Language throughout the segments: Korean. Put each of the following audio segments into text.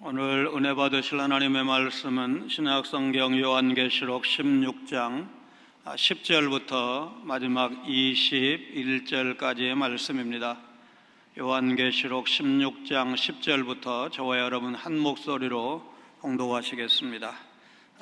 오늘 은혜 받으실 하나님의 말씀은 신약성경 요한계시록 16장 10절부터 마지막 21절까지의 말씀입니다. 요한계시록 16장 10절부터 저와 여러분 한 목소리로 봉독하시겠습니다.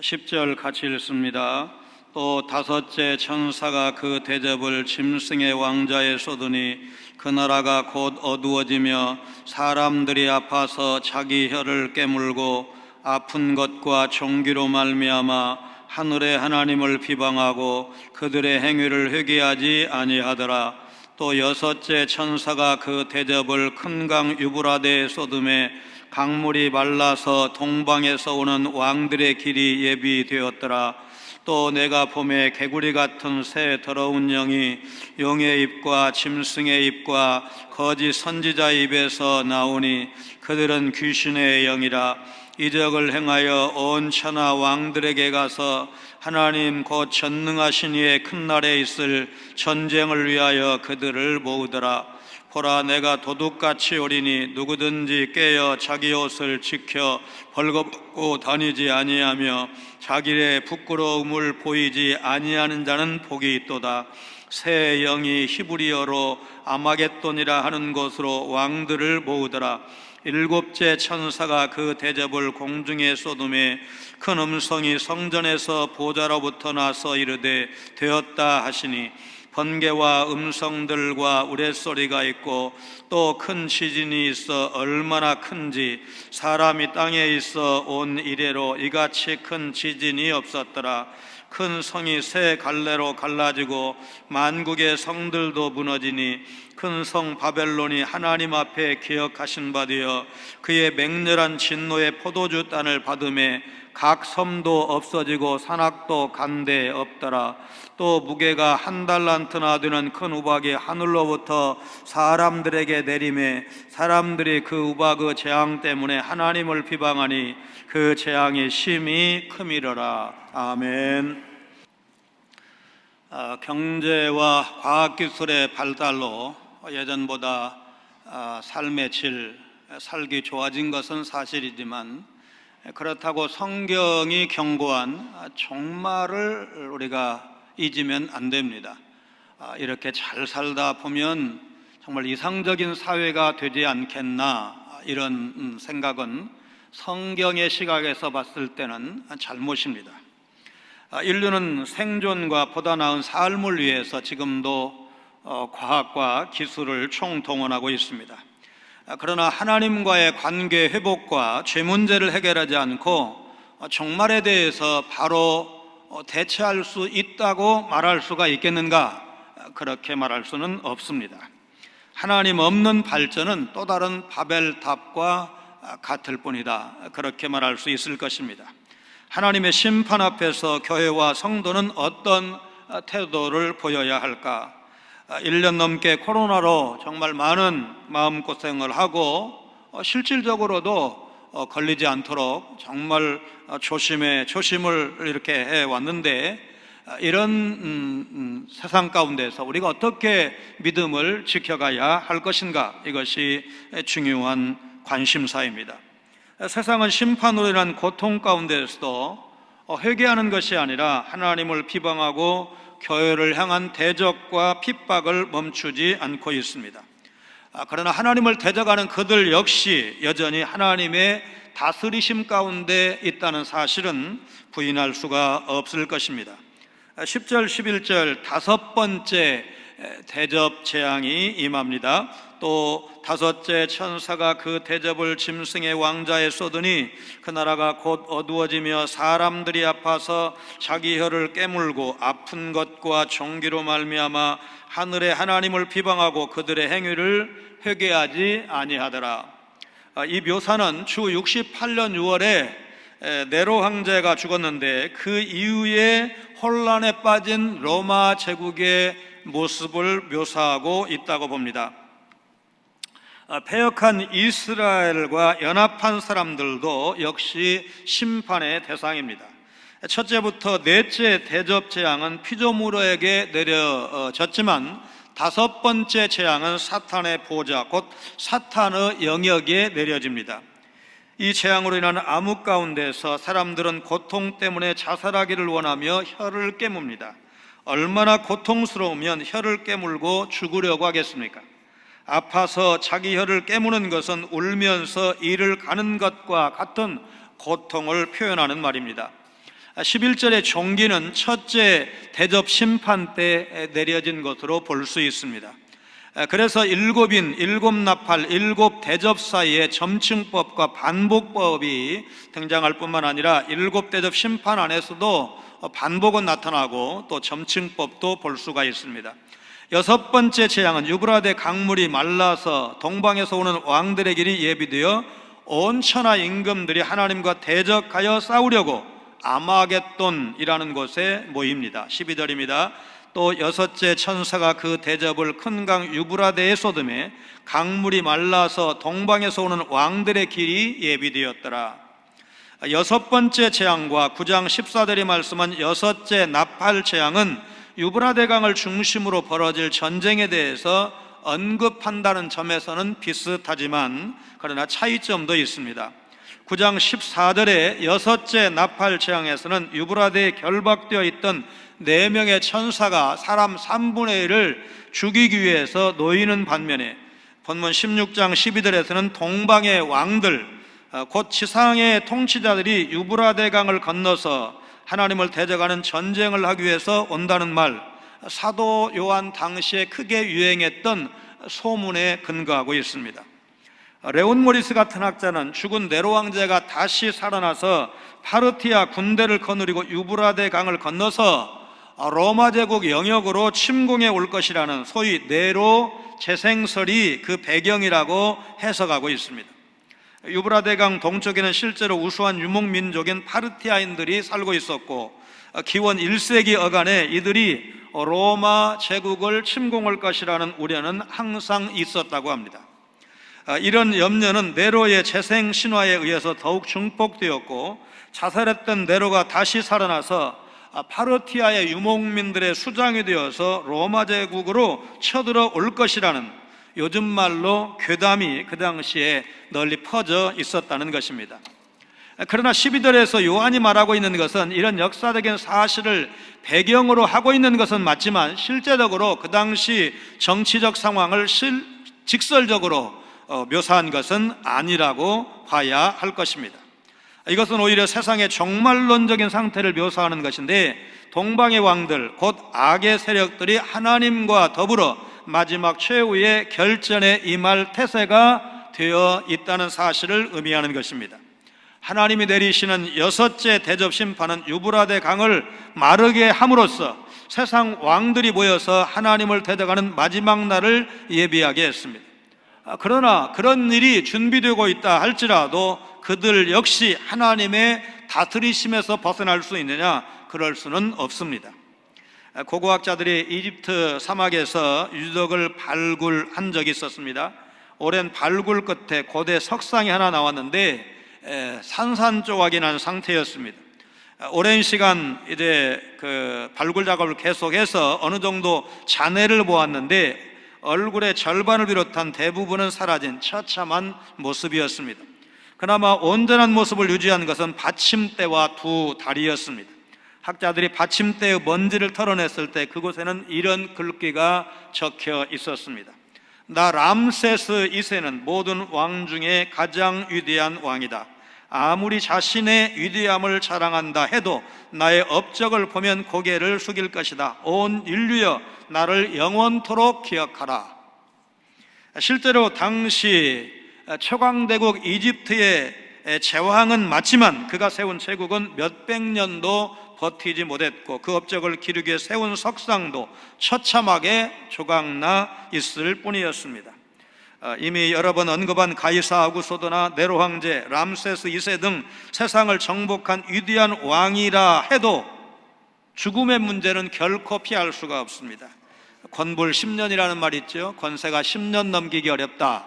10절 같이 읽습니다. 또 다섯째 천사가 그 대접을 짐승의 왕자에 쏟으니 그 나라가 곧 어두워지며 사람들이 아파서 자기 혀를 깨물고 아픈 것과 종기로 말미암아 하늘의 하나님을 비방하고 그들의 행위를 회개하지 아니하더라. 또 여섯째 천사가 그 대접을 큰 강 유브라데에 쏟음에 강물이 말라서 동방에서 오는 왕들의 길이 예비되었더라. 또 내가 봄에 개구리 같은 새 더러운 영이 용의 입과 짐승의 입과 거짓 선지자의 입에서 나오니 그들은 귀신의 영이라. 이적을 행하여 온 천하 왕들에게 가서 하나님 곧 전능하신 이의 큰 날에 있을 전쟁을 위하여 그들을 모으더라. 보라, 내가 도둑같이 오리니 누구든지 깨어 자기 옷을 지켜 벌거벗고 다니지 아니하며 자기의 부끄러움을 보이지 아니하는 자는 복이 있도다. 새 영이 히브리어로 아마겟돈이라 하는 곳으로 왕들을 모으더라. 일곱째 천사가 그 대접을 공중에 쏟음에 큰 음성이 성전에서 보좌로부터 나서 이르되 되었다 하시니 번개와 음성들과 우레소리가 있고 또 큰 지진이 있어 얼마나 큰지 사람이 땅에 있어 온 이래로 이같이 큰 지진이 없었더라. 큰 성이 세 갈래로 갈라지고 만국의 성들도 무너지니 큰 성 바벨론이 하나님 앞에 기억하신 바 되어 그의 맹렬한 진노의 포도주 단을 받음에 각 섬도 없어지고 산악도 간데 없더라. 또 무게가 한 달란트나 되는 큰 우박이 하늘로부터 사람들에게 내림에 사람들이 그 우박의 재앙 때문에 하나님을 비방하니 그 재앙이 심히 크미러라. 아멘. 경제와 과학기술의 발달로 예전보다 삶의 질, 살기 좋아진 것은 사실이지만 그렇다고 성경이 경고한 종말을 우리가 잊으면 안 됩니다. 이렇게 잘 살다 보면 정말 이상적인 사회가 되지 않겠나, 이런 생각은 성경의 시각에서 봤을 때는 잘못입니다. 인류는 생존과 보다 나은 삶을 위해서 지금도 과학과 기술을 총동원하고 있습니다. 그러나 하나님과의 관계 회복과 죄 문제를 해결하지 않고 종말에 대해서 바로 대처할 수 있다고 말할 수가 있겠는가? 그렇게 말할 수는 없습니다. 하나님 없는 발전은 또 다른 바벨탑과 같을 뿐이다. 그렇게 말할 수 있을 것입니다. 하나님의 심판 앞에서 교회와 성도는 어떤 태도를 보여야 할까? 1년 넘게 코로나로 정말 많은 마음고생을 하고 실질적으로도 걸리지 않도록 정말 조심을 이렇게 해왔는데, 이런 세상 가운데서 우리가 어떻게 믿음을 지켜가야 할 것인가, 이것이 중요한 관심사입니다. 세상은 심판으로 인한 고통 가운데서도 회개하는 것이 아니라 하나님을 비방하고 교회를 향한 대적과 핍박을 멈추지 않고 있습니다. 그러나 하나님을 대적하는 그들 역시 여전히 하나님의 다스리심 가운데 있다는 사실은 부인할 수가 없을 것입니다. 10절 11절 다섯 번째 대접 재앙이 임합니다. 또 다섯째 천사가 그 대접을 짐승의 왕자에 쏟으니 그 나라가 곧 어두워지며 사람들이 아파서 자기 혀를 깨물고 아픈 것과 종기로 말미암아 하늘의 하나님을 비방하고 그들의 행위를 회개하지 아니하더라. 이 묘사는 주 68년 6월에 네로 황제가 죽었는데 그 이후에 혼란에 빠진 로마 제국의 모습을 묘사하고 있다고 봅니다. 패역한 이스라엘과 연합한 사람들도 역시 심판의 대상입니다. 첫째부터 넷째 대접 재앙은 피조물에게 내려졌지만 다섯 번째 재앙은 사탄의 보좌, 곧 사탄의 영역에 내려집니다. 이 재앙으로 인한 암흑 가운데서 사람들은 고통 때문에 자살하기를 원하며 혀를 깨뭅니다. 얼마나 고통스러우면 혀를 깨물고 죽으려고 하겠습니까? 아파서 자기 혀를 깨무는 것은 울면서 이를 가는 것과 같은 고통을 표현하는 말입니다. 11절의 종기는 첫째 대접 심판 때 내려진 것으로 볼 수 있습니다. 그래서 일곱인, 일곱나팔, 일곱 대접 사이에 점층법과 반복법이 등장할 뿐만 아니라 일곱 대접 심판 안에서도 반복은 나타나고 또 점층법도 볼 수가 있습니다. 여섯 번째 재앙은 유브라데 강물이 말라서 동방에서 오는 왕들의 길이 예비되어 온 천하 임금들이 하나님과 대적하여 싸우려고 아마겟돈이라는 곳에 모입니다. 12절입니다. 또 여섯째 천사가 그 대접을 큰 강 유브라데에 쏟음에 강물이 말라서 동방에서 오는 왕들의 길이 예비되었더라. 여섯 번째 재앙과 9장 14절이 말씀한 여섯째 나팔 재앙은 유브라데 강을 중심으로 벌어질 전쟁에 대해서 언급한다는 점에서는 비슷하지만 그러나 차이점도 있습니다. 9장 14절의 여섯째 나팔 재앙에서는 유브라데에 결박되어 있던 4명의 천사가 사람 3분의 1을 죽이기 위해서 놓이는 반면에 본문 16장 12절에서는 동방의 왕들, 곧 지상의 통치자들이 유브라데 강을 건너서 하나님을 대적하는 전쟁을 하기 위해서 온다는 말, 사도 요한 당시에 크게 유행했던 소문에 근거하고 있습니다. 레온 모리스 같은 학자는 죽은 네로 황제가 다시 살아나서 파르티아 군대를 거느리고 유브라데 강을 건너서 로마 제국 영역으로 침공해 올 것이라는 소위 네로 재생설이 그 배경이라고 해석하고 있습니다. 유브라데 강 동쪽에는 실제로 우수한 유목민족인 파르티아인들이 살고 있었고 기원 1세기 어간에 이들이 로마 제국을 침공할 것이라는 우려는 항상 있었다고 합니다. 이런 염려는 네로의 재생 신화에 의해서 더욱 증폭되었고 자살했던 네로가 다시 살아나서 파르티아의 유목민들의 수장이 되어서 로마 제국으로 쳐들어 올 것이라는 요즘 말로 괴담이 그 당시에 널리 퍼져 있었다는 것입니다. 그러나 12절에서 요한이 말하고 있는 것은 이런 역사적인 사실을 배경으로 하고 있는 것은 맞지만 실제적으로 그 당시 정치적 상황을 직설적으로 묘사한 것은 아니라고 봐야 할 것입니다. 이것은 오히려 세상의 종말론적인 상태를 묘사하는 것인데 동방의 왕들, 곧 악의 세력들이 하나님과 더불어 마지막 최후의 결전에 임할 태세가 되어 있다는 사실을 의미하는 것입니다. 하나님이 내리시는 여섯째 대접 심판은 유브라데 강을 마르게 함으로써 세상 왕들이 모여서 하나님을 대적하는 마지막 날을 예비하게 했습니다. 그러나 그런 일이 준비되고 있다 할지라도 그들 역시 하나님의 다스리심에서 벗어날 수 있느냐? 그럴 수는 없습니다. 고고학자들이 이집트 사막에서 유적을 발굴한 적이 있었습니다. 오랜 발굴 끝에 고대 석상이 하나 나왔는데 산산조각이 난 상태였습니다. 오랜 시간 이제 그 발굴 작업을 계속해서 어느 정도 잔해를 보았는데 얼굴의 절반을 비롯한 대부분은 사라진 처참한 모습이었습니다. 그나마 온전한 모습을 유지한 것은 받침대와 두 다리였습니다. 학자들이 받침대의 먼지를 털어냈을 때 그곳에는 이런 글귀가 적혀 있었습니다. 나 람세스 2세는 모든 왕 중에 가장 위대한 왕이다. 아무리 자신의 위대함을 자랑한다 해도 나의 업적을 보면 고개를 숙일 것이다. 온 인류여 나를 영원토록 기억하라. 실제로 당시 초강대국 이집트의 제왕은 맞지만 그가 세운 제국은 몇백 년도 버티지 못했고 그 업적을 기르기 위해 세운 석상도 처참하게 조각나 있을 뿐이었습니다. 이미 여러 번 언급한 가이사 아구소도나 네로 황제, 람세스 2세 등 세상을 정복한 위대한 왕이라 해도 죽음의 문제는 결코 피할 수가 없습니다. 권불 10년이라는 말이 있죠. 권세가 10년 넘기기 어렵다.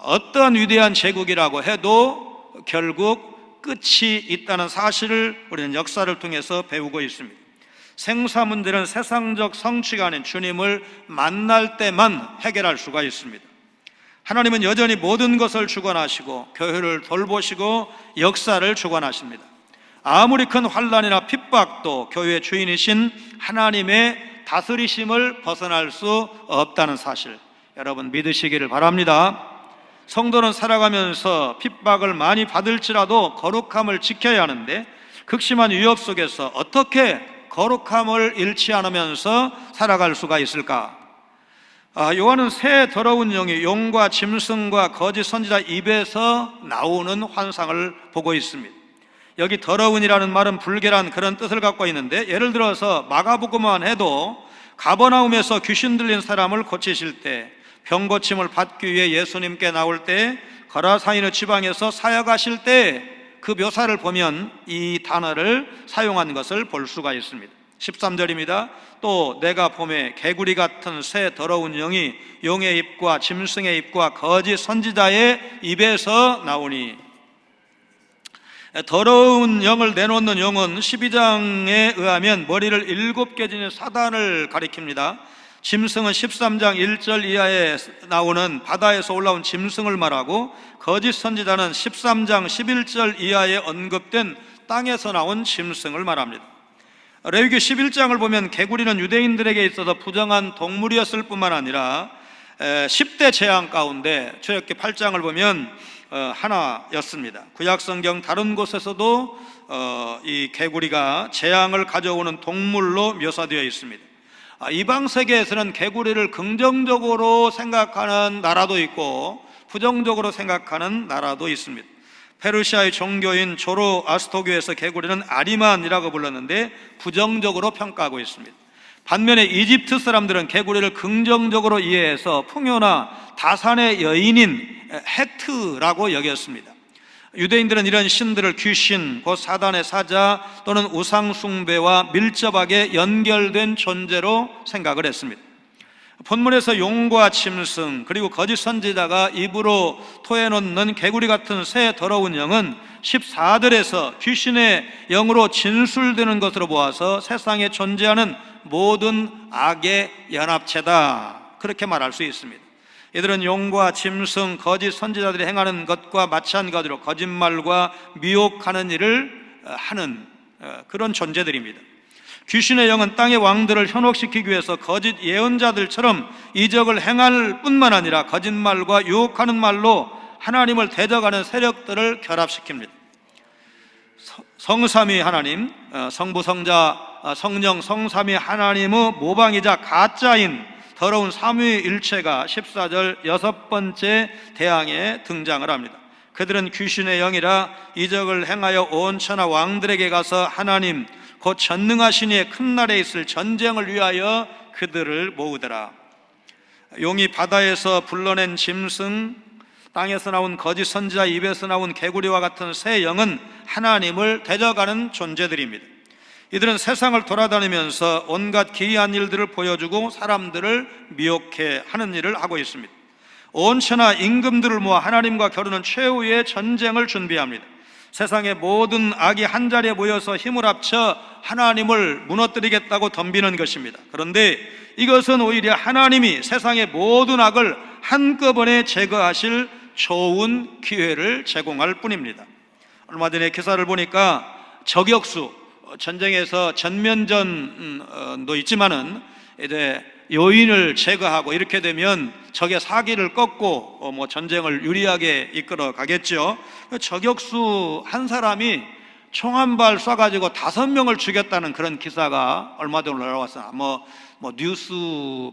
어떠한 위대한 제국이라고 해도 결국 끝이 있다는 사실을 우리는 역사를 통해서 배우고 있습니다. 생사 문제는 세상적 성취가 아닌 주님을 만날 때만 해결할 수가 있습니다. 하나님은 여전히 모든 것을 주관하시고 교회를 돌보시고 역사를 주관하십니다. 아무리 큰 환난이나 핍박도 교회의 주인이신 하나님의 다스리심을 벗어날 수 없다는 사실, 여러분 믿으시기를 바랍니다. 성도는 살아가면서 핍박을 많이 받을지라도 거룩함을 지켜야 하는데, 극심한 위협 속에서 어떻게 거룩함을 잃지 않으면서 살아갈 수가 있을까? 요한은 새 더러운 영이 용과 짐승과 거짓 선지자 입에서 나오는 환상을 보고 있습니다. 여기 더러운이라는 말은 불결한 그런 뜻을 갖고 있는데, 예를 들어서 마가복음만 해도 가버나움에서 귀신 들린 사람을 고치실 때, 병 고침을 받기 위해 예수님께 나올 때, 거라사인의 지방에서 사역하실 때 그 묘사를 보면 이 단어를 사용한 것을 볼 수가 있습니다. 13절입니다. 또 내가 봄에 개구리 같은 새 더러운 영이 용의 입과 짐승의 입과 거짓 선지자의 입에서 나오니, 더러운 영을 내놓는 용은 12장에 의하면 머리를 7개 지닌 사단을 가리킵니다. 짐승은 13장 1절 이하에 나오는 바다에서 올라온 짐승을 말하고, 거짓 선지자는 13장 11절 이하에 언급된 땅에서 나온 짐승을 말합니다. 레위기 11장을 보면 개구리는 유대인들에게 있어서 부정한 동물이었을 뿐만 아니라 10대 재앙 가운데 출애굽기 8장을 보면 하나였습니다. 구약성경 다른 곳에서도 이 개구리가 재앙을 가져오는 동물로 묘사되어 있습니다. 이방 세계에서는 개구리를 긍정적으로 생각하는 나라도 있고 부정적으로 생각하는 나라도 있습니다. 페르시아의 종교인 조로아스토교에서 개구리는 아리만이라고 불렀는데 부정적으로 평가하고 있습니다. 반면에 이집트 사람들은 개구리를 긍정적으로 이해해서 풍요나 다산의 여인인 헷트라고 여겼습니다. 유대인들은 이런 신들을 귀신, 곧 사단의 사자 또는 우상 숭배와 밀접하게 연결된 존재로 생각을 했습니다. 본문에서 용과 짐승 그리고 거짓 선지자가 입으로 토해놓는 개구리 같은 새 더러운 영은 14절에서 귀신의 영으로 진술되는 것으로 보아서 세상에 존재하는 모든 악의 연합체다, 그렇게 말할 수 있습니다. 이들은 용과 짐승, 거짓 선지자들이 행하는 것과 마찬가지로 거짓말과 미혹하는 일을 하는 그런 존재들입니다. 귀신의 영은 땅의 왕들을 현혹시키기 위해서 거짓 예언자들처럼 이적을 행할 뿐만 아니라 거짓말과 유혹하는 말로 하나님을 대적하는 세력들을 결합시킵니다. 성삼위 하나님, 성부, 성자, 성령, 성삼위 하나님의 모방이자 가짜인 더러운 삼위일체가 14절 6번째 대항에 등장을 합니다. 그들은 귀신의 영이라 이적을 행하여 온 천하 왕들에게 가서 하나님 곧 전능하신 이의 큰 날에 있을 전쟁을 위하여 그들을 모으더라. 용이 바다에서 불러낸 짐승, 땅에서 나온 거짓 선지자 입에서 나온 개구리와 같은 새 영은 하나님을 대적하는 존재들입니다. 이들은 세상을 돌아다니면서 온갖 기이한 일들을 보여주고 사람들을 미혹해 하는 일을 하고 있습니다. 온 천하 임금들을 모아 하나님과 겨루는 최후의 전쟁을 준비합니다. 세상의 모든 악이 한자리에 모여서 힘을 합쳐 하나님을 무너뜨리겠다고 덤비는 것입니다. 그런데 이것은 오히려 하나님이 세상의 모든 악을 한꺼번에 제거하실 좋은 기회를 제공할 뿐입니다. 얼마 전에 기사를 보니까 저격수, 전쟁에서 전면전도 있지만은 이제 요인을 제거하고 이렇게 되면 적의 사기를 꺾고 전쟁을 유리하게 이끌어 가겠죠. 저격수 한 사람이 총 한 발 쏴가지고 5명을 죽였다는 그런 기사가 얼마 전에 올라왔어요. 뉴스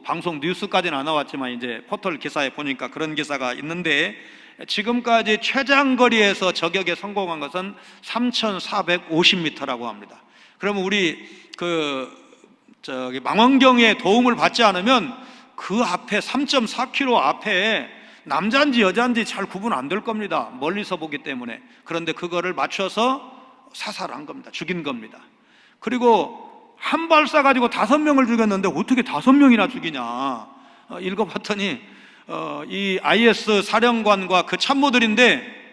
방송 뉴스까지는 안 나왔지만 이제 포털 기사에 보니까 그런 기사가 있는데, 지금까지 최장거리에서 저격에 성공한 것은 3,450m라고 합니다. 그러면 우리 망원경의 도움을 받지 않으면 그 앞에 3.4km 앞에 남자인지 여자인지 잘 구분 안 될 겁니다. 멀리서 보기 때문에. 그런데 그거를 맞춰서 사살한 겁니다. 죽인 겁니다. 그리고 한 발 쏴가지고 5명을 죽였는데 어떻게 5명이나 죽이냐 읽어봤더니 이 IS 사령관과 그 참모들인데,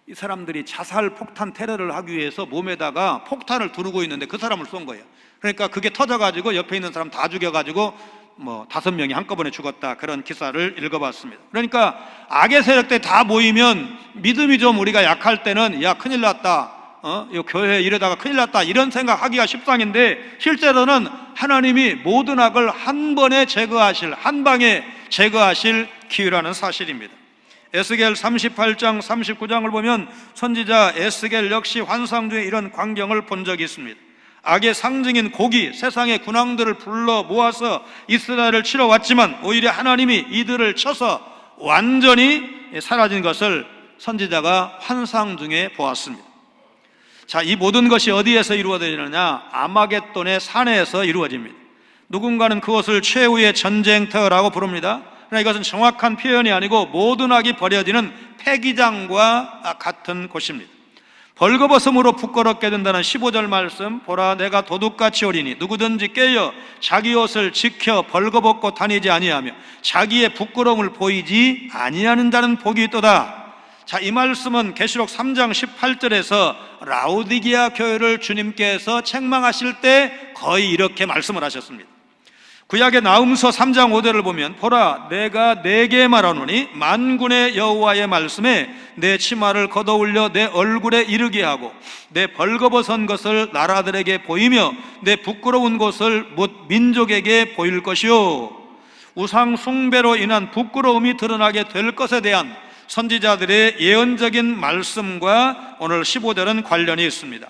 이 사람들이 자살 폭탄 테러를 하기 위해서 몸에다가 폭탄을 두르고 있는데 그 사람을 쏜 거예요. 그러니까 그게 터져가지고 옆에 있는 사람 다 죽여가지고 5명이 한꺼번에 죽었다, 그런 기사를 읽어봤습니다. 그러니까 악의 세력들이 다 모이면 믿음이 좀 우리가 약할 때는 야 큰일 났다, 이 교회 이러다가 큰일 났다, 이런 생각하기가 십상인데, 실제로는 하나님이 모든 악을 한 번에 제거하실, 한 방에 제거하실 기회라는 사실입니다. 에스겔 38장 39장을 보면 선지자 에스겔 역시 환상 중에 이런 광경을 본 적이 있습니다. 악의 상징인 고기, 세상의 군왕들을 불러 모아서 이스라엘을 치러 왔지만 오히려 하나님이 이들을 쳐서 완전히 사라진 것을 선지자가 환상 중에 보았습니다. 자, 이 모든 것이 어디에서 이루어지느냐? 아마겟돈의 산에서 이루어집니다. 누군가는 그것을 최후의 전쟁터라고 부릅니다. 그러나 이것은 정확한 표현이 아니고 모든 악이 버려지는 폐기장과 같은 곳입니다. 벌거벗음으로 부끄럽게 된다는 15절 말씀, 보라 내가 도둑같이 오리니 누구든지 깨어 자기 옷을 지켜 벌거벗고 다니지 아니하며 자기의 부끄러움을 보이지 아니하는 자는 복이 있도다. 자, 이 말씀은 계시록 3장 18절에서 라오디게아 교회를 주님께서 책망하실 때 거의 이렇게 말씀을 하셨습니다. 구약의 나훔서 3장 5절을 보면 보라 내가 네게 말하노니 만군의 여호와의 말씀에 내 치마를 걷어올려 내 얼굴에 이르게 하고 내 벌거벗은 것을 나라들에게 보이며 내 부끄러운 것을 못 민족에게 보일 것이요. 우상 숭배로 인한 부끄러움이 드러나게 될 것에 대한 선지자들의 예언적인 말씀과 오늘 15절은 관련이 있습니다.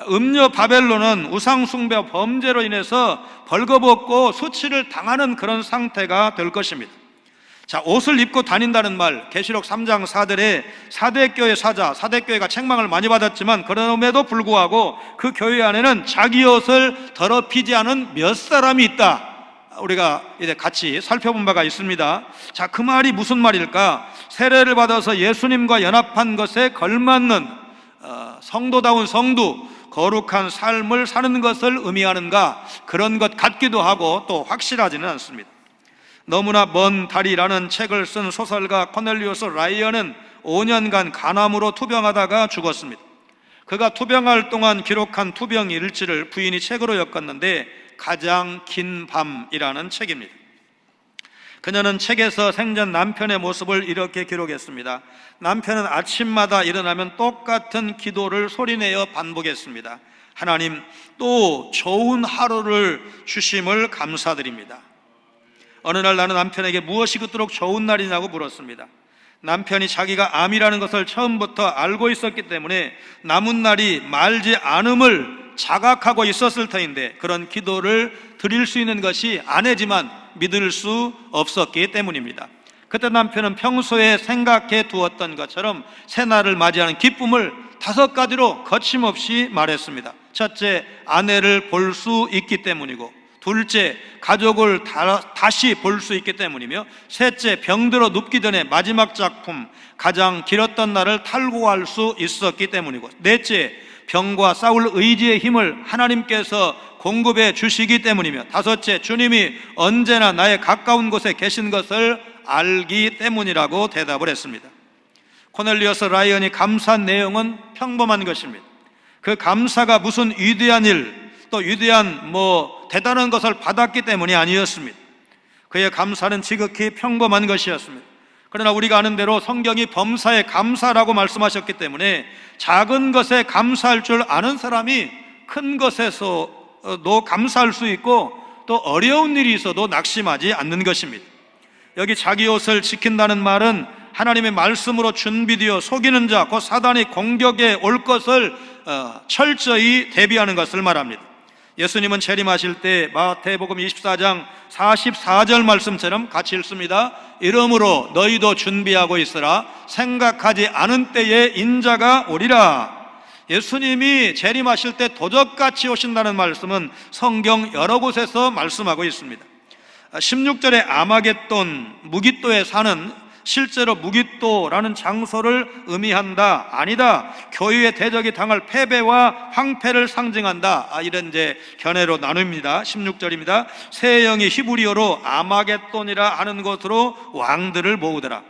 음녀 바벨론은 우상 숭배와 범죄로 인해서 벌거벗고 수치를 당하는 그런 상태가 될 것입니다. 자, 옷을 입고 다닌다는 말, 계시록 3장 4절에 사대교회 사자, 사대교회가 책망을 많이 받았지만 그럼에도 불구하고 그 교회 안에는 자기 옷을 더럽히지 않은 몇 사람이 있다, 우리가 이제 같이 살펴본 바가 있습니다. 자, 그 말이 무슨 말일까? 세례를 받아서 예수님과 연합한 것에 걸맞는 성도다운 성도, 거룩한 삶을 사는 것을 의미하는가? 그런 것 같기도 하고 또 확실하지는 않습니다. 너무나 먼 다리라는 책을 쓴 소설가 코넬리우스 라이언은 5년간 간암으로 투병하다가 죽었습니다. 그가 투병할 동안 기록한 투병 일지를 부인이 책으로 엮었는데 가장 긴 밤이라는 책입니다. 그녀는 책에서 생전 남편의 모습을 이렇게 기록했습니다. 남편은 아침마다 일어나면 똑같은 기도를 소리내어 반복했습니다. 하나님, 또 좋은 하루를 주심을 감사드립니다. 어느 날 나는 남편에게 무엇이 그토록 좋은 날이냐고 물었습니다. 남편이 자기가 암이라는 것을 처음부터 알고 있었기 때문에 남은 날이 말지 않음을 자각하고 있었을 터인데 그런 기도를 드릴 수 있는 것이 아내지만 믿을 수 없었기 때문입니다. 그때 남편은 평소에 생각해 두었던 것처럼 새날을 맞이하는 기쁨을 5가지로 거침없이 말했습니다. 첫째, 아내를 볼 수 있기 때문이고, 둘째, 가족을 다시 볼 수 있기 때문이며, 셋째, 병들어 눕기 전에 마지막 작품, 가장 길었던 날을 탈구할 수 있었기 때문이고, 넷째, 병과 싸울 의지의 힘을 하나님께서 공급해 주시기 때문이며, 다섯째, 주님이 언제나 나의 가까운 곳에 계신 것을 알기 때문이라고 대답을 했습니다. 코넬리어스 라이언이 감사한 내용은 평범한 것입니다. 그 감사가 무슨 위대한 일, 또 위대한 대단한 것을 받았기 때문이 아니었습니다. 그의 감사는 지극히 평범한 것이었습니다. 그러나 우리가 아는 대로 성경이 범사에 감사라고 말씀하셨기 때문에 작은 것에 감사할 줄 아는 사람이 큰 것에서도 감사할 수 있고 또 어려운 일이 있어도 낙심하지 않는 것입니다. 여기 자기 옷을 지킨다는 말은 하나님의 말씀으로 준비되어 속이는 자, 곧 사단이 공격에 올 것을 철저히 대비하는 것을 말합니다. 예수님은 재림하실 때 마태복음 24장 44절 말씀처럼 같이 읽습니다. 이러므로 너희도 준비하고 있으라. 생각하지 않은 때에 인자가 오리라. 예수님이 재림하실 때 도적같이 오신다는 말씀은 성경 여러 곳에서 말씀하고 있습니다. 16절에 아마겟돈, 무깃도에 사는, 실제로 무깃도라는 장소를 의미한다, 아니다, 교회의 대적이 당할 패배와 황폐를 상징한다, 이런 이제 견해로 나눕니다. 16절입니다. 새 영이 히브리어로 아마겟돈이라 하는 곳으로 왕들을 모으더라.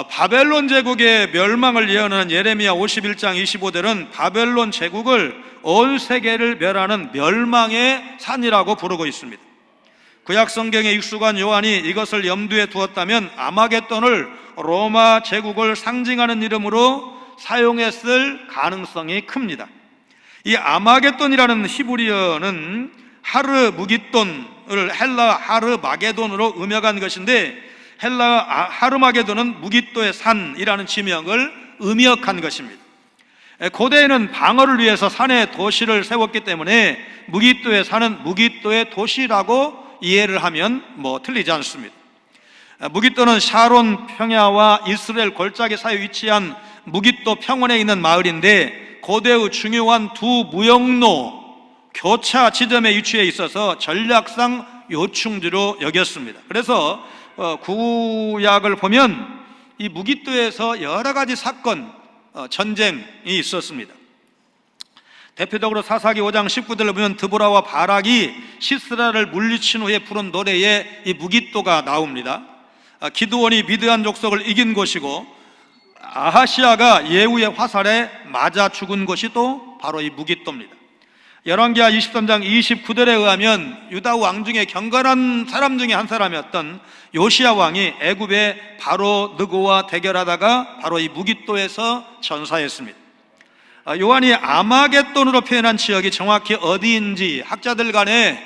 바벨론 제국의 멸망을 예언하는 예레미야 51장 25절은 바벨론 제국을 온 세계를 멸하는 멸망의 산이라고 부르고 있습니다. 구약 성경에 익숙한 요한이 이것을 염두에 두었다면 아마겟돈을 로마 제국을 상징하는 이름으로 사용했을 가능성이 큽니다. 이 아마겟돈이라는 히브리어는 하르무깃돈을 헬라 하르마게돈으로 음역한 것인데, 헬라 하르마게돈은 무깃도의 산이라는 지명을 음역한 것입니다. 고대에는 방어를 위해서 산에 도시를 세웠기 때문에 무깃도의 산은 무깃도의 도시라고 이해를 하면 틀리지 않습니다. 무깃도는 샤론 평야와 이스라엘 골짜기 사이에 위치한 무깃도 평원에 있는 마을인데, 고대의 중요한 두 무역로 교차 지점에 위치해 있어서 전략상 요충지로 여겼습니다. 그래서 구약을 보면 이 무깃도에서 여러 가지 사건, 전쟁이 있었습니다. 대표적으로 사사기 5장 19절을 보면 드보라와 바락이 시스라를 물리친 후에 부른 노래에 이 무깃도가 나옵니다. 기드온이 미드안 족속을 이긴 곳이고, 아하시아가 예후의 화살에 맞아 죽은 곳이 또 바로 이 무깃도입니다. 열왕기하 23장 29절에 의하면 유다 왕 중에 경건한 사람 중에 한 사람이었던 요시야 왕이 애굽의 바로 느고와 대결하다가 바로 이 무깃도에서 전사했습니다. 요한이 아마겟돈으로 표현한 지역이 정확히 어디인지 학자들 간에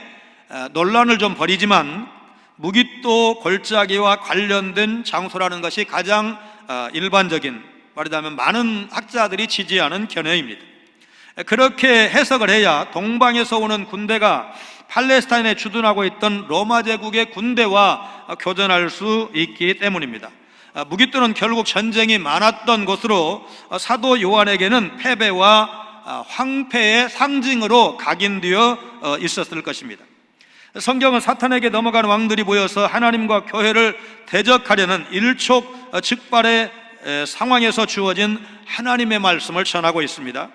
논란을 좀 벌이지만, 무깃도 골짜기와 관련된 장소라는 것이 가장 일반적인, 말하자면 많은 학자들이 지지하는 견해입니다. 그렇게 해석을 해야 동방에서 오는 군대가 팔레스타인에 주둔하고 있던 로마 제국의 군대와 교전할 수 있기 때문입니다. 무깃도는 결국 전쟁이 많았던 곳으로 사도 요한에게는 패배와 황폐의 상징으로 각인되어 있었을 것입니다. 성경은 사탄에게 넘어간 왕들이 모여서 하나님과 교회를 대적하려는 일촉즉발의 상황에서 주어진 하나님의 말씀을 전하고 있습니다.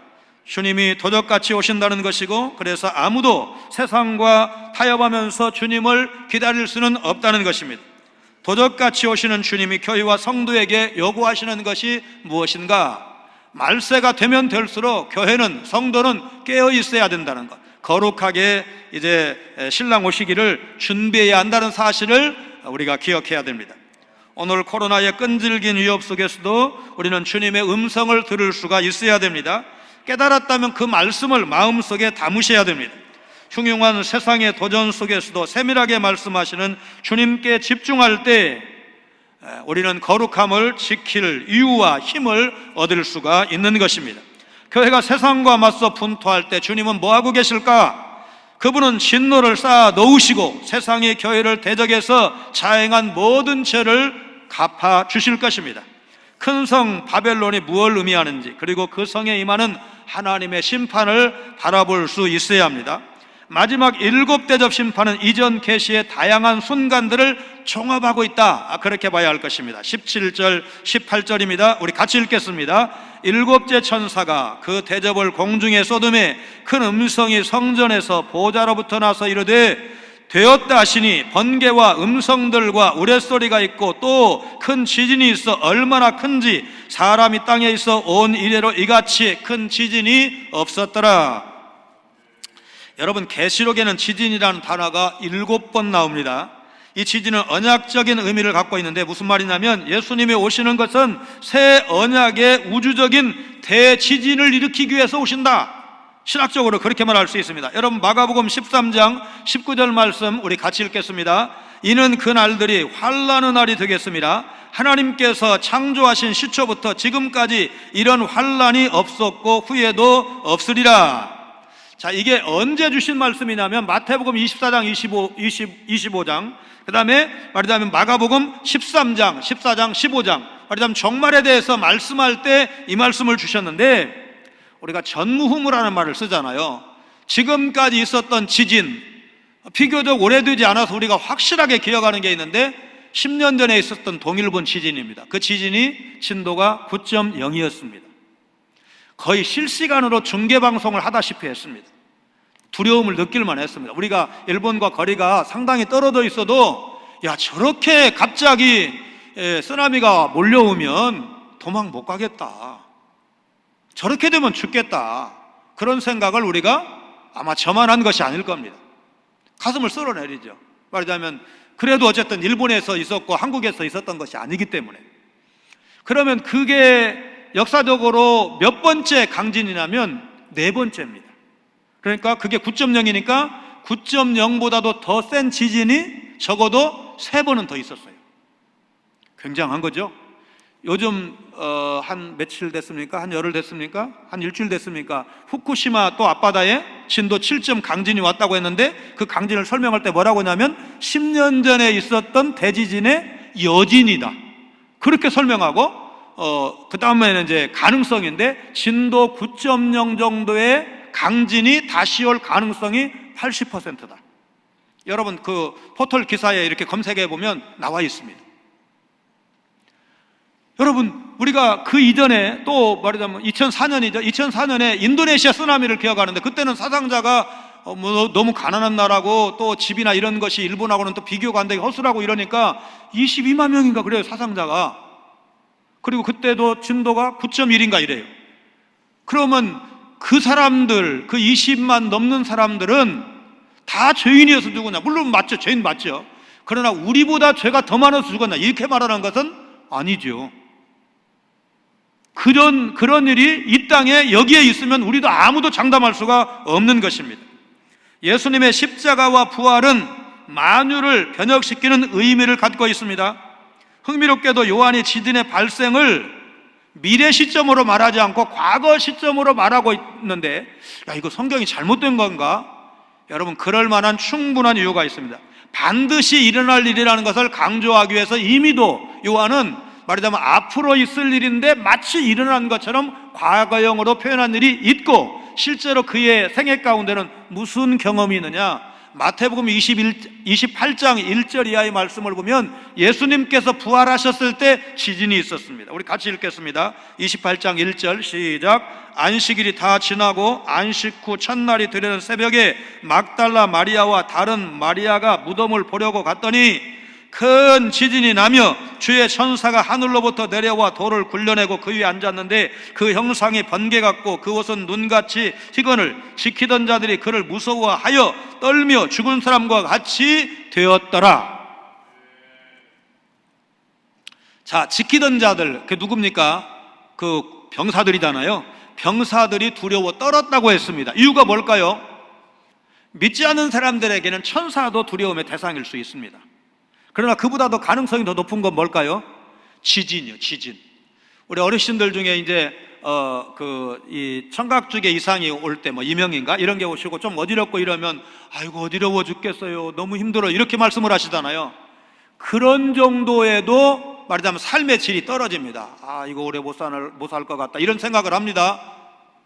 주님이 도적같이 오신다는 것이고, 그래서 아무도 세상과 타협하면서 주님을 기다릴 수는 없다는 것입니다. 도적같이 오시는 주님이 교회와 성도에게 요구하시는 것이 무엇인가? 말세가 되면 될수록 교회는, 성도는 깨어 있어야 된다는 것, 거룩하게 이제 신랑 오시기를 준비해야 한다는 사실을 우리가 기억해야 됩니다. 오늘 코로나의 끈질긴 위협 속에서도 우리는 주님의 음성을 들을 수가 있어야 됩니다. 깨달았다면 그 말씀을 마음속에 담으셔야 됩니다. 흉흉한 세상의 도전 속에서도 세밀하게 말씀하시는 주님께 집중할 때 우리는 거룩함을 지킬 이유와 힘을 얻을 수가 있는 것입니다. 교회가 세상과 맞서 분투할 때 주님은 뭐하고 계실까? 그분은 진노를 쌓아 놓으시고 세상의 교회를 대적해서 자행한 모든 죄를 갚아 주실 것입니다. 큰 성 바벨론이 무엇을 의미하는지, 그리고 그 성에 임하는 하나님의 심판을 바라볼 수 있어야 합니다. 마지막 7 대접 심판은 이전 계시의 다양한 순간들을 종합하고 있다, 그렇게 봐야 할 것입니다. 17절 18절입니다 우리 같이 읽겠습니다. 7째 천사가 그 대접을 공중에 쏟음에 큰 음성이 성전에서 보좌로부터 나서 이르되 되었다 하시니 번개와 음성들과 우레소리가 있고 또 큰 지진이 있어 얼마나 큰지 사람이 땅에 있어 온 이래로 이같이 큰 지진이 없었더라. 여러분, 계시록에는 지진이라는 단어가 7번 나옵니다. 이 지진은 언약적인 의미를 갖고 있는데 무슨 말이냐면, 예수님이 오시는 것은 새 언약의 우주적인 대지진을 일으키기 위해서 오신다, 신학적으로 그렇게 말할 수 있습니다. 여러분, 마가복음 13장 19절 말씀 우리 같이 읽겠습니다. 이는 그 날들이 환난의 날이 되겠습니다. 하나님께서 창조하신 시초부터 지금까지 이런 환난이 없었고 후에도 없으리라. 자, 이게 언제 주신 말씀이냐면 마태복음 24장 25장, 그 다음에 말하자면 마가복음 13장 14장 15장, 말하자면 종말에 대해서 말씀할 때 이 말씀을 주셨는데, 우리가 전무후무라는 말을 쓰잖아요. 지금까지 있었던 지진, 비교적 오래되지 않아서 우리가 확실하게 기억하는 게 있는데 10년 전에 있었던 동일본 지진입니다. 그 지진이 진도가 9.0이었습니다. 거의 실시간으로 중계방송을 하다시피 했습니다. 두려움을 느낄만 했습니다. 우리가 일본과 거리가 상당히 떨어져 있어도 야, 저렇게 갑자기 쓰나미가 몰려오면 도망 못 가겠다, 저렇게 되면 죽겠다, 그런 생각을 우리가 아마 저만 한 것이 아닐 겁니다. 가슴을 쓸어내리죠. 말하자면 그래도 어쨌든 일본에서 있었고 한국에서 있었던 것이 아니기 때문에. 그러면 그게 역사적으로 몇 번째 강진이냐면 네 번째입니다. 그러니까 그게 9.0이니까 9.0보다도 더 센 지진이 적어도 3번은 더 있었어요. 굉장한 거죠. 요즘 한 며칠 됐습니까? 한 열흘 됐습니까? 한 일주일 됐습니까? 후쿠시마 또 앞바다에 진도 7점 강진이 왔다고 했는데 그 강진을 설명할 때 뭐라고 하냐면 10년 전에 있었던 대지진의 여진이다, 그렇게 설명하고 그 다음에는 이제 가능성인데 진도 9.0 정도의 강진이 다시 올 가능성이 80%다. 여러분 그 포털 기사에 이렇게 검색해 보면 나와 있습니다. 여러분 우리가 그 이전에 또 말하자면 2004년이죠. 2004년에 인도네시아 쓰나미를 기억하는데 그때는 사상자가 너무 가난한 나라고 또 집이나 이런 것이 일본하고는 또 비교가 안 되게 허술하고 이러니까 22만 명인가 그래요, 사상자가. 그리고 그때도 진도가 9.1인가 이래요. 그러면 그 사람들, 그 20만 넘는 사람들은 다 죄인이어서 죽었냐? 물론 맞죠, 죄인 맞죠. 그러나 우리보다 죄가 더 많아서 죽었냐? 이렇게 말하는 것은 아니죠. 그런 일이 이 땅에 여기에 있으면 우리도 아무도 장담할 수가 없는 것입니다. 예수님의 십자가와 부활은 만유를 변혁시키는 의미를 갖고 있습니다. 흥미롭게도 요한이 지진의 발생을 미래 시점으로 말하지 않고 과거 시점으로 말하고 있는데, 야, 이거 성경이 잘못된 건가? 여러분, 그럴 만한 충분한 이유가 있습니다. 반드시 일어날 일이라는 것을 강조하기 위해서 이미도 요한은 말하자면 앞으로 있을 일인데 마치 일어난 것처럼 과거형으로 표현한 일이 있고, 실제로 그의 생애 가운데는 무슨 경험이 있느냐? 마태복음 28장 1절 이하의 말씀을 보면 예수님께서 부활하셨을 때 지진이 있었습니다. 우리 같이 읽겠습니다. 28장 1절 시작. 안식일이 다 지나고 안식 후 첫날이 되려는 새벽에 막달라 마리아와 다른 마리아가 무덤을 보려고 갔더니 큰 지진이 나며 주의 천사가 하늘로부터 내려와 돌을 굴려내고 그 위에 앉았는데 그 형상이 번개 같고 그 옷은 눈같이 희건을 지키던 자들이 그를 무서워하여 떨며 죽은 사람과 같이 되었더라. 자, 지키던 자들, 그게 누굽니까? 그 병사들이잖아요. 병사들이 두려워 떨었다고 했습니다. 이유가 뭘까요? 믿지 않는 사람들에게는 천사도 두려움의 대상일 수 있습니다. 그러나 그보다도 가능성이 더 높은 건 뭘까요? 지진이요, 지진. 우리 어르신들 중에 이제 이 청각주계 이상이 올 때 뭐 이명인가 이런 게 오시고 좀 어지럽고 이러면 아이고 어지러워 죽겠어요, 너무 힘들어, 이렇게 말씀을 하시잖아요. 그런 정도에도 말하자면 삶의 질이 떨어집니다. 아, 이거 오래 못 살 것 같다, 이런 생각을 합니다.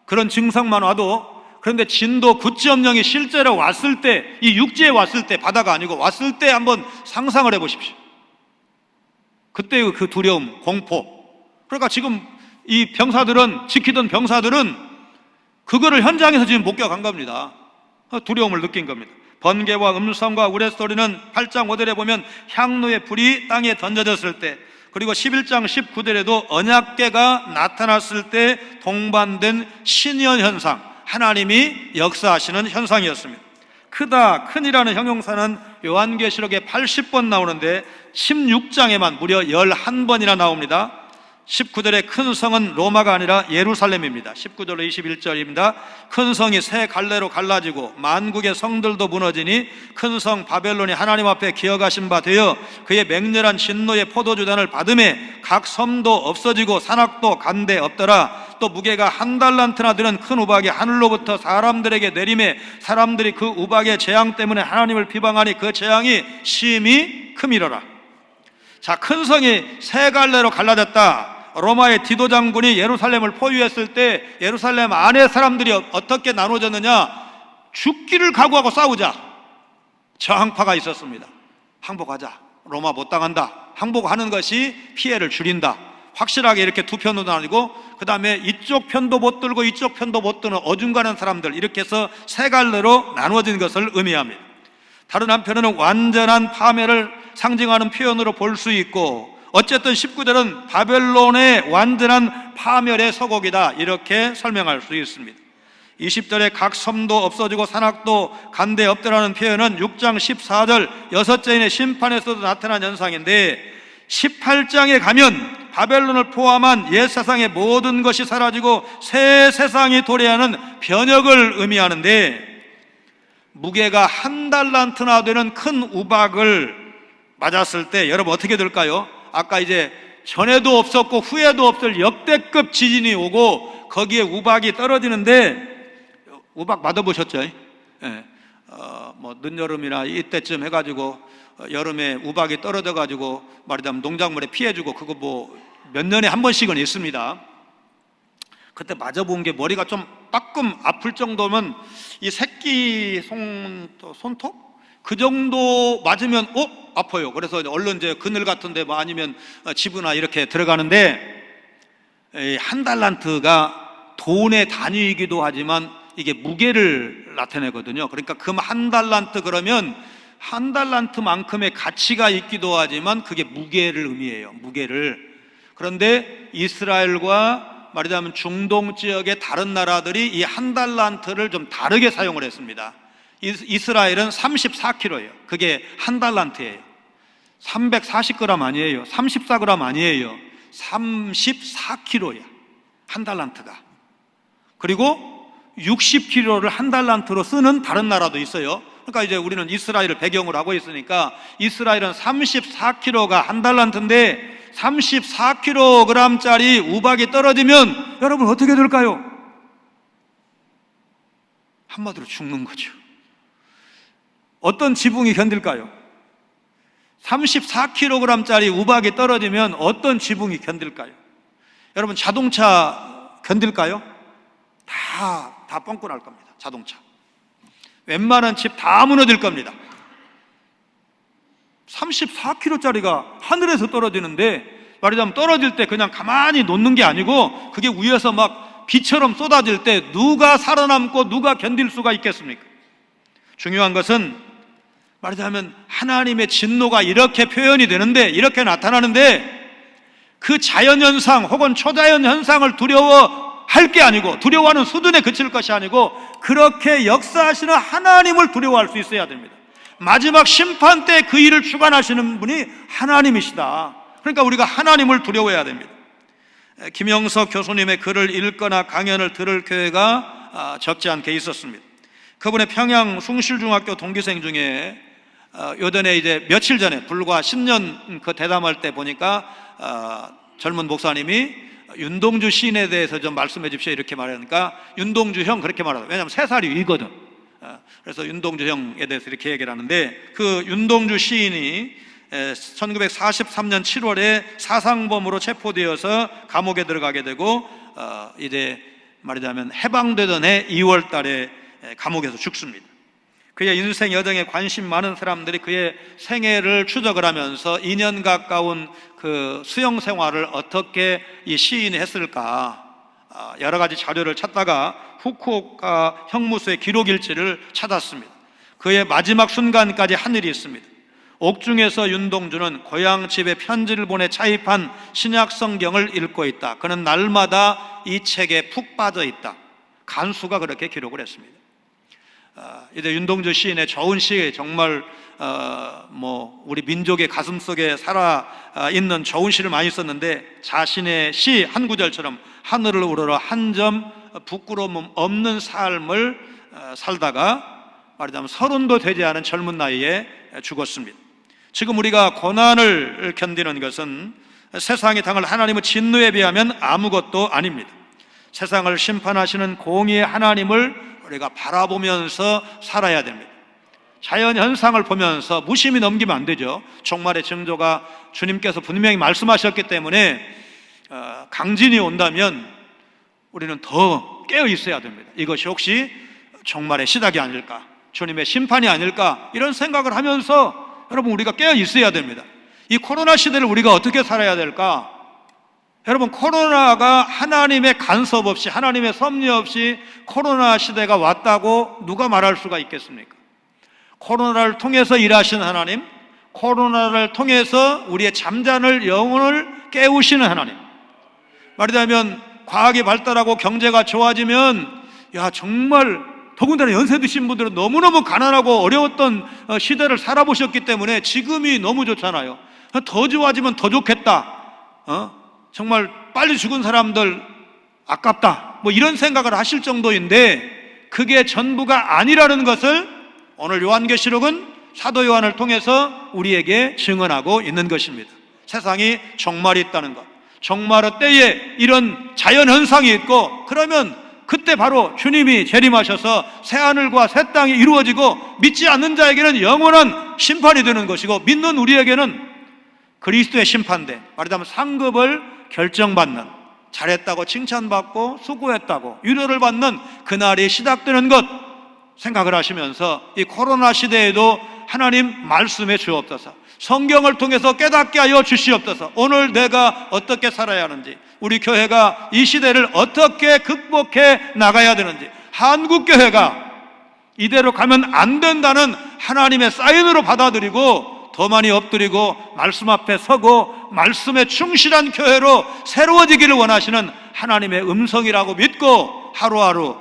그런 증상만 와도. 그런데 진도 9.0이 실제로 왔을 때, 이 육지에 왔을 때, 바다가 아니고 왔을 때 한번 상상을 해보십시오. 그때의 그 두려움, 공포. 그러니까 지금 이 병사들은, 지키던 병사들은 그거를 현장에서 지금 목격한 겁니다. 두려움을 느낀 겁니다. 번개와 음성과 우레소리는 8장 5절에 보면 향로의 불이 땅에 던져졌을 때, 그리고 11장 19절에도 언약궤가 나타났을 때 동반된 신현 현상, 하나님이 역사하시는 현상이었습니다. 크다, 큰이라는 형용사는 요한계시록에 80번 나오는데 16장에만 무려 11번이나 나옵니다. 19절의 큰 성은 로마가 아니라 예루살렘입니다. 19절로 21절입니다. 큰 성이 세 갈래로 갈라지고 만국의 성들도 무너지니 큰 성 바벨론이 하나님 앞에 기어가신 바 되어 그의 맹렬한 진노의 포도주단을 받음에 각 섬도 없어지고 산악도 간데 없더라. 또 무게가 1달란트나 되는 큰 우박이 하늘로부터 사람들에게 내림에 사람들이 그 우박의 재앙 때문에 하나님을 비방하니 그 재앙이 심히 크미러라. 자, 큰 성이 세 갈래로 갈라졌다. 로마의 디도 장군이 예루살렘을 포위했을 때 예루살렘 안에 사람들이 어떻게 나눠졌느냐? 죽기를 각오하고 싸우자. 저항파가 있었습니다. 항복하자, 로마 못 당한다. 항복하는 것이 피해를 줄인다. 확실하게 이렇게 두 편으로 나뉘고, 그 다음에 이쪽 편도 못 들고 이쪽 편도 못 드는 어중간한 사람들, 이렇게 해서 세 갈래로 나누어진 것을 의미합니다. 다른 한편으로는 완전한 파멸을 상징하는 표현으로 볼 수 있고, 어쨌든 19절은 바벨론의 완전한 파멸의 서곡이다, 이렇게 설명할 수 있습니다. 20절에 각 섬도 없어지고 산악도 간데 없더라는 표현은 6장 14절 여섯째인의 심판에서도 나타난 현상인데, 18장에 가면 바벨론을 포함한 옛 세상의 모든 것이 사라지고 새 세상이 도래하는 변혁을 의미하는데, 무게가 한 달란트나 되는 큰 우박을 맞았을 때 여러분 어떻게 될까요? 아까 이제 전에도 없었고 후에도 없을 역대급 지진이 오고 거기에 우박이 떨어지는데, 우박 맞아보셨죠? 예. 늦여름이나 이때쯤 해가지고 여름에 우박이 떨어져가지고 말하자면 농작물에 피해주고, 그거 몇 년에 한 번씩은 있습니다. 그때 맞아본 게 머리가 좀 따끔 아플 정도면 이 새끼 손톱? 그 정도 맞으면 아파요. 그래서 얼른 이제 그늘 같은데 아니면 지부나 이렇게 들어가는데, 한 달란트가 돈의 단위이기도 하지만 이게 무게를 나타내거든요. 그러니까 금 한 달란트 그러면 한 달란트만큼의 가치가 있기도 하지만 그게 무게를 의미해요. 무게를. 그런데 이스라엘과 말하자면 중동 지역의 다른 나라들이 이 한 달란트를 좀 다르게 사용을 했습니다. 이스라엘은 34kg예요. 그게 한 달란트예요. 340g 아니에요. 34g 아니에요. 34kg야. 한 달란트가. 그리고 60kg를 한 달란트로 쓰는 다른 나라도 있어요. 그러니까 이제 우리는 이스라엘을 배경으로 하고 있으니까 이스라엘은 34kg가 한 달란트인데 34kg짜리 우박이 떨어지면 여러분 어떻게 될까요? 한마디로 죽는 거죠. 어떤 지붕이 견딜까요? 34kg짜리 우박이 떨어지면 어떤 지붕이 견딜까요? 여러분 자동차 견딜까요? 다 뻥꾸 날 겁니다. 자동차 웬만한 집 다 무너질 겁니다. 34kg짜리가 하늘에서 떨어지는데, 말하자면 떨어질 때 그냥 가만히 놓는 게 아니고 그게 위에서 막 비처럼 쏟아질 때 누가 살아남고 누가 견딜 수가 있겠습니까? 중요한 것은 말하자면 하나님의 진노가 이렇게 표현이 되는데, 이렇게 나타나는데, 그 자연현상 혹은 초자연현상을 두려워할 게 아니고, 두려워하는 수준에 그칠 것이 아니고 그렇게 역사하시는 하나님을 두려워할 수 있어야 됩니다. 마지막 심판 때 그 일을 주관하시는 분이 하나님이시다. 그러니까 우리가 하나님을 두려워해야 됩니다. 김영석 교수님의 글을 읽거나 강연을 들을 교회가 적지 않게 있었습니다. 그분의 평양 숭실중학교 동기생 중에 요전에 이제 며칠 전에 불과 10년 그 대담할 때 보니까 젊은 목사님이 윤동주 시인에 대해서 좀 말씀해 주십시오 이렇게 말하니까 윤동주 형 그렇게 말하더라고요. 왜냐하면 3살이 위거든. 그래서 윤동주 형에 대해서 이렇게 얘기를 하는데, 그 윤동주 시인이 1943년 7월에 사상범으로 체포되어서 감옥에 들어가게 되고 이제 말하자면 해방되던 해 2월 달에 감옥에서 죽습니다. 그의 인생 여정에 관심 많은 사람들이 그의 생애를 추적을 하면서 2년 가까운 그 수용 생활을 어떻게 이 시인이 했을까 여러 가지 자료를 찾다가 후쿠오카 형무소의 기록일지를 찾았습니다. 그의 마지막 순간까지 한 일이 있습니다. 옥중에서 윤동주는 고향 집에 편지를 보내 차입한 신약 성경을 읽고 있다. 그는 날마다 이 책에 푹 빠져 있다. 간수가 그렇게 기록을 했습니다. 이제 윤동주 시인의 좋은 시, 정말 우리 민족의 가슴 속에 살아 있는 좋은 시를 많이 썼는데, 자신의 시 한 구절처럼 하늘을 우러러 한 점 부끄러움 없는 삶을 살다가 말하자면 30도 되지 않은 젊은 나이에 죽었습니다. 지금 우리가 고난을 견디는 것은 세상이 당할 하나님의 진노에 비하면 아무것도 아닙니다. 세상을 심판하시는 공의의 하나님을 우리가 바라보면서 살아야 됩니다. 자연현상을 보면서 무심히 넘기면 안 되죠. 종말의 징조가 주님께서 분명히 말씀하셨기 때문에 강진이 온다면 우리는 더 깨어 있어야 됩니다. 이것이 혹시 종말의 시작이 아닐까, 주님의 심판이 아닐까, 이런 생각을 하면서 여러분 우리가 깨어 있어야 됩니다. 이 코로나 시대를 우리가 어떻게 살아야 될까? 여러분, 코로나가 하나님의 간섭 없이, 하나님의 섭리 없이 코로나 시대가 왔다고 누가 말할 수가 있겠습니까? 코로나를 통해서 일하시는 하나님, 코로나를 통해서 우리의 잠자는 영혼을 깨우시는 하나님. 말하자면 과학이 발달하고 경제가 좋아지면 야, 정말 더군다나 연세 드신 분들은 너무너무 가난하고 어려웠던 시대를 살아보셨기 때문에 지금이 너무 좋잖아요. 더 좋아지면 더 좋겠다. 정말 빨리 죽은 사람들 아깝다. 뭐 이런 생각을 하실 정도인데 그게 전부가 아니라는 것을 오늘 요한계시록은 사도 요한을 통해서 우리에게 증언하고 있는 것입니다. 세상이 종말이 있다는 것, 종말의 때에 이런 자연현상이 있고, 그러면 그때 바로 주님이 재림하셔서 새하늘과 새 땅이 이루어지고 믿지 않는 자에게는 영원한 심판이 되는 것이고, 믿는 우리에게는 그리스도의 심판대, 말하자면 상급을 결정받는, 잘했다고 칭찬받고 수고했다고 위로를 받는 그날이 시작되는 것 생각을 하시면서 이 코로나 시대에도 하나님 말씀해 주옵소서, 성경을 통해서 깨닫게 하여 주시옵소서. 오늘 내가 어떻게 살아야 하는지, 우리 교회가 이 시대를 어떻게 극복해 나가야 되는지, 한국교회가 이대로 가면 안 된다는 하나님의 사인으로 받아들이고 더 많이 엎드리고 말씀 앞에 서고 말씀에 충실한 교회로 새로워지기를 원하시는 하나님의 음성이라고 믿고 하루하루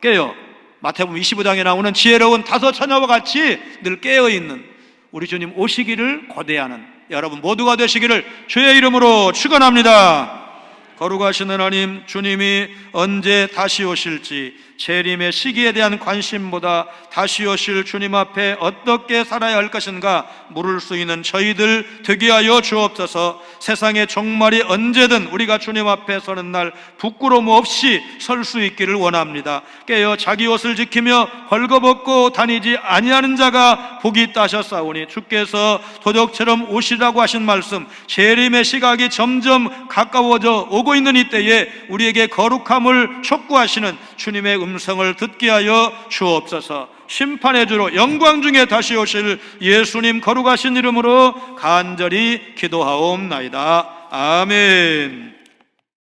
깨어 마태복음 25장에 나오는 지혜로운 5 처녀와 같이 늘 깨어있는 우리 주님 오시기를 고대하는 여러분 모두가 되시기를 주의 이름으로 축원합니다. 거룩하신 하나님, 주님이 언제 다시 오실지 재림의 시기에 대한 관심보다 다시 오실 주님 앞에 어떻게 살아야 할 것인가 물을 수 있는 저희들 되게 하여 주옵소서. 세상의 종말이 언제든 우리가 주님 앞에 서는 날 부끄러움 없이 설 수 있기를 원합니다. 깨어 자기 옷을 지키며 벌거벗고 다니지 아니하는 자가 복이 있다 하셨사오니, 주께서 도적처럼 오시라고 하신 말씀, 재림의 시각이 점점 가까워져 오고 있는 이때에 우리에게 거룩함을 촉구하시는 주님의 음성을 듣게 하여 주옵소서. 심판의 주로 영광 중에 다시 오실 예수님 거룩하신 이름으로 간절히 기도하옵나이다. 아멘.